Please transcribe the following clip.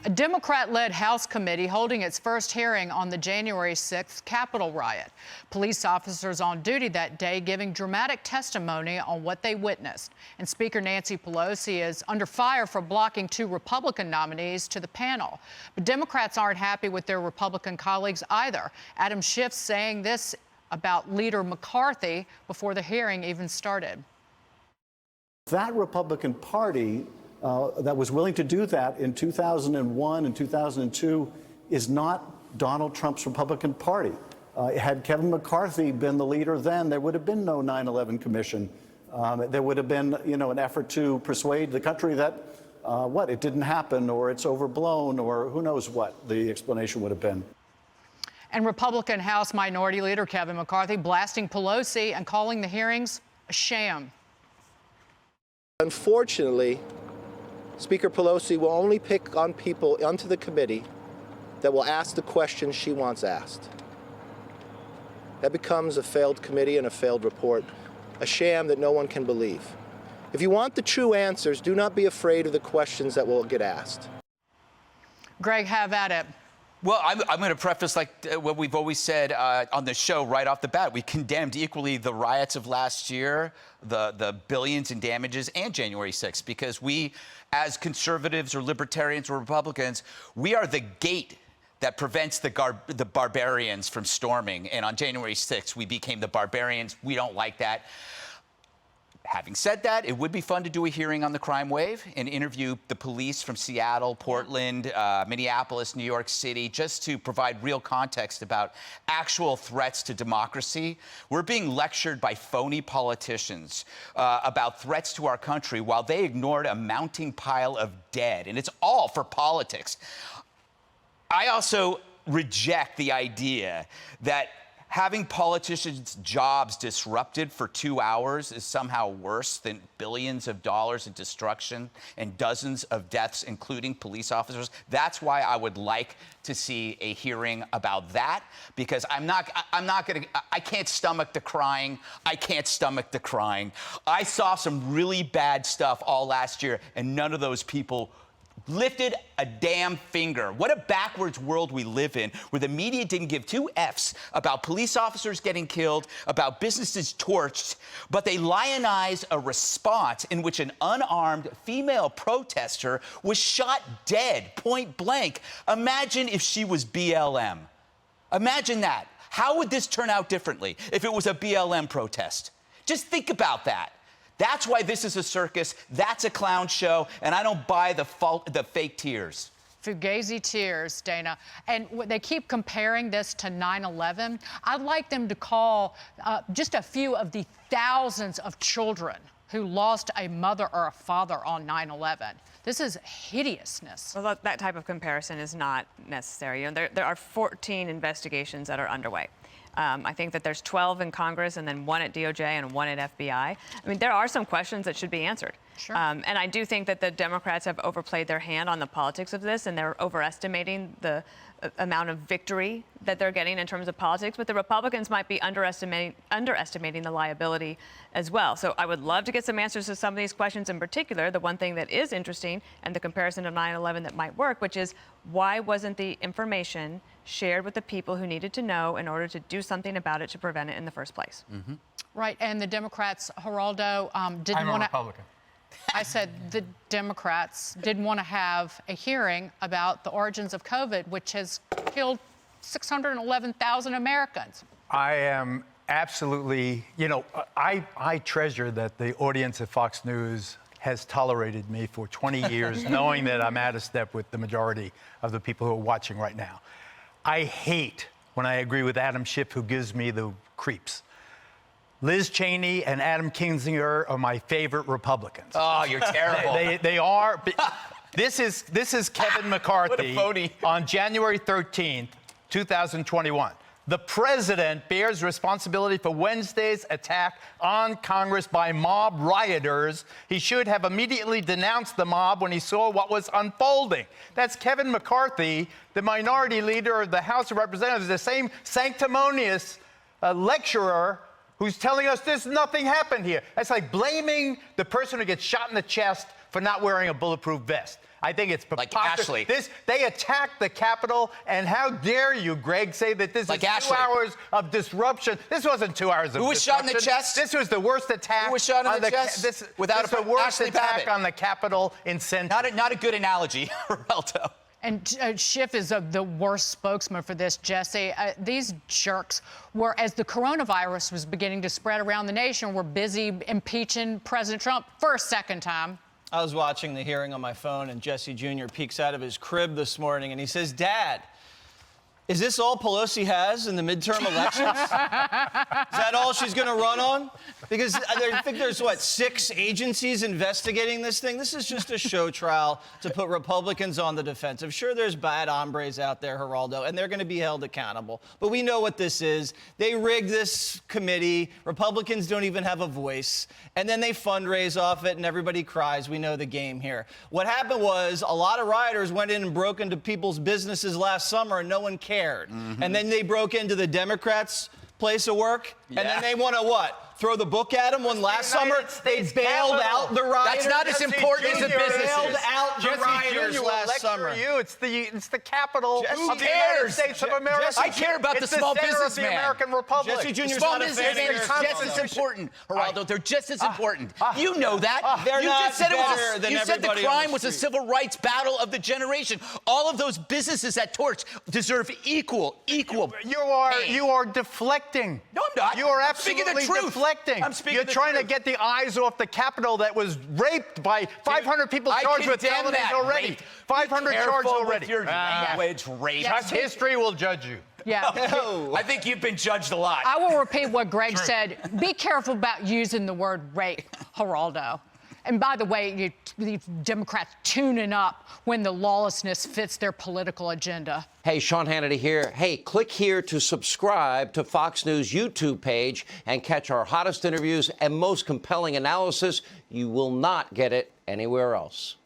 A Democrat-led House committee holding its first hearing on the January 6th Capitol riot. Police officers on duty that day giving dramatic testimony on what they witnessed. And Speaker Nancy Pelosi is under fire for blocking two Republican nominees to the panel. But Democrats aren't happy with their Republican colleagues either. Adam Schiff saying this about Leader McCarthy before the hearing even started. That Republican Party that was willing to do that in 2001 and 2002 is not Donald Trump's Republican Party. Had Kevin McCarthy been the leader then, there would have been no 9/11 commission. There would have been, an effort to persuade the country that, it didn't happen, or it's overblown, or who knows what the explanation would have been. And Republican House Minority Leader Kevin McCarthy blasting Pelosi and calling the hearings a sham. Unfortunately, Speaker Pelosi will only pick on people onto the committee that will ask the questions she wants asked. That becomes a failed committee and a failed report, a sham that no one can believe. If you want the true answers, do not be afraid of the questions that will get asked. Greg, have at it. Well, I'm going to preface what we've always said on the show right off the bat. We condemned equally the riots of last year, the billions in damages, and January 6th, because we, as conservatives or libertarians or Republicans, we are the gate that prevents the barbarians from storming. And on January 6th, we became the barbarians. We don't like that. Having said that, it would be fun to do a hearing on the crime wave and interview the police from Seattle, Portland, Minneapolis, New York City, just to provide real context about actual threats to democracy. We're being lectured by phony politicians about threats to our country while they ignored a mounting pile of dead. And it's all for politics. I also reject the idea that having politicians' jobs disrupted for 2 hours is somehow worse than billions of dollars in destruction and dozens of deaths, including police officers. That's why I would like to see a hearing about that, because I can't stomach the crying. I can't stomach the crying. I saw some really bad stuff all last year, and none of those people lifted a damn finger. What a backwards world we live in, where the media didn't give two Fs about police officers getting killed, about businesses torched, but they lionized a response in which an unarmed female protester was shot dead, point blank. Imagine if she was BLM. Imagine that. How would this turn out differently if it was a BLM protest? Just think about that. That's why this is a circus. That's a clown show, and I don't buy the fake tears. Fugazi tears, Dana. And they keep comparing this to 9/11. I'd like them to call just a few of the thousands of children who lost a mother or a father on 9/11. This is hideousness. Well, that type of comparison is not necessary. There are 14 investigations that are underway. I think that there's 12 in Congress and then one at DOJ and one at FBI. I mean, there are some questions that should be answered. Sure. And I do think that the Democrats have overplayed their hand on the politics of this, and they're overestimating the amount of victory that they're getting in terms of politics. But the Republicans might be underestimating the liability as well. So I would love to get some answers to some of these questions. In particular, the one thing that is interesting and the comparison of 9/11 that might work, which is why wasn't the information shared with the people who needed to know in order to do something about it to prevent it in the first place? Mm-hmm. Right, and the Democrats, Geraldo, didn't want to... I'm a Republican. I said the Democrats didn't want to have a hearing about the origins of COVID, which has killed 611,000 Americans. I am absolutely, I treasure that the audience at Fox News has tolerated me for 20 years, knowing that I'm out of step with the majority of the people who are watching right now. I hate when I agree with Adam Schiff, who gives me the creeps. Liz Cheney and Adam Kinzinger are my favorite Republicans. Oh, you're terrible. They are. This is Kevin McCarthy What a phony. on January 13th, 2021. The president bears responsibility for Wednesday's attack on Congress by mob rioters. He should have immediately denounced the mob when he saw what was unfolding. That's Kevin McCarthy, the minority leader of the House of Representatives, the same sanctimonious lecturer who's telling us there's nothing happened here. That's like blaming the person who gets shot in the chest for not wearing a bulletproof vest. I think it's Like preposterous. Ashley. They attacked the Capitol, and how dare you, Greg, say that this Like is 2 Ashley. hours of disruption? This wasn't 2 hours of Who was shot in the disruption. chest? This was the worst attack. Who was shot in on the chest? This Without is a the worst Ashley attack Babbitt. on the Capitol in centuries. Not a good analogy, Geraldo. And Schiff is the worst spokesman for this, Jesse. These jerks were, as the coronavirus was beginning to spread around the nation, were busy impeaching President Trump for a second time. I was watching the hearing on my phone, and Jesse Jr. peeks out of his crib this morning, and he says, "Dad, is this all Pelosi has in the midterm elections? Is that all she's going to run on? Because I think there's, 6 agencies investigating this thing? This is just a show trial to put Republicans on the defensive. Sure, there's bad hombres out there, Geraldo, and they're going to be held accountable. But we know what this is. They rigged this committee. Republicans don't even have a voice. And then they fundraise off it, and everybody cries. We know the game here. What happened was a lot of rioters went in and broke into people's businesses last summer, and no one cared. And then they broke into the Democrats' place of work, and then they want to what? Throw the book at them when last summer they bailed out the rioters? That's not as important as the businesses. Bailed out the Jesse rioters Jr. will last lecture summer. you. It's the capital Who of the United cares? States of America. I care about the It's small center of the businessman. American Republic. Jesse Jr.'s Small not a fan businessmen of are your just as Constitution. important, Geraldo. They're just as important. You know that. They're you not just said better than you said the everybody on crime the was a street. civil rights battle of the generation. All of those businesses that torch deserve equal. You are deflecting. No, I'm not. You are I'm speaking the absolutely truth. deflecting. I'm speaking You're the trying to truth. get the eyes off the Capitol that was raped by 500 people I charged with condemn felonies that. already. Raped. 500 Be charged careful already. with your language, rape. Just history will judge you. Yeah. I think you've been judged a lot. I will repeat what Greg said. Be careful about using the word rape, Geraldo. And by the way, you Democrats tuning up when the lawlessness fits their political agenda. Hey, Sean Hannity here. Hey, click here to subscribe to Fox News YouTube page and catch our hottest interviews and most compelling analysis. You will not get it anywhere else.